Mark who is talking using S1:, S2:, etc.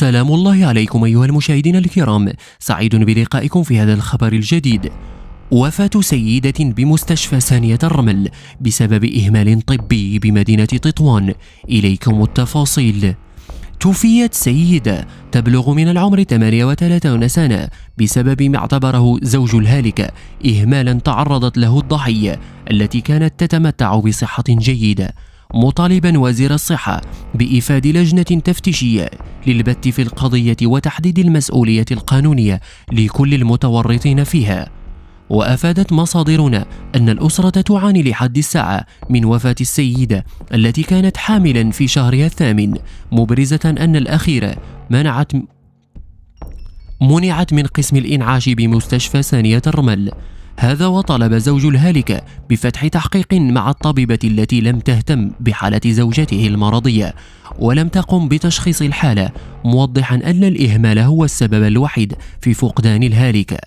S1: سلام الله عليكم أيها المشاهدين الكرام، سعيد بلقائكم في هذا الخبر الجديد. وفاة سيدة بمستشفى ثانية الرمل بسبب إهمال طبي بمدينة تطوان، إليكم التفاصيل. توفيت سيدة تبلغ من العمر 38 سنة بسبب ما اعتبره زوج الهالكة إهمالا تعرضت له الضحية التي كانت تتمتع بصحة جيدة، مطالبا وزير الصحة بإيفاد لجنة تفتيشية للبت في القضية وتحديد المسؤولية القانونية لكل المتورطين فيها. وأفادت مصادرنا أن الأسرة تعاني لحد الساعة من وفاة السيدة التي كانت حاملا في شهرها الثامن، مبرزة أن الأخيرة منعت من قسم الإنعاش بمستشفى ثانية الرمل. هذا وطلب زوج الهالكة بفتح تحقيق مع الطبيبة التي لم تهتم بحالة زوجته المرضية ولم تقم بتشخيص الحالة، موضحا أن الإهمال هو السبب الوحيد في فقدان الهالكة.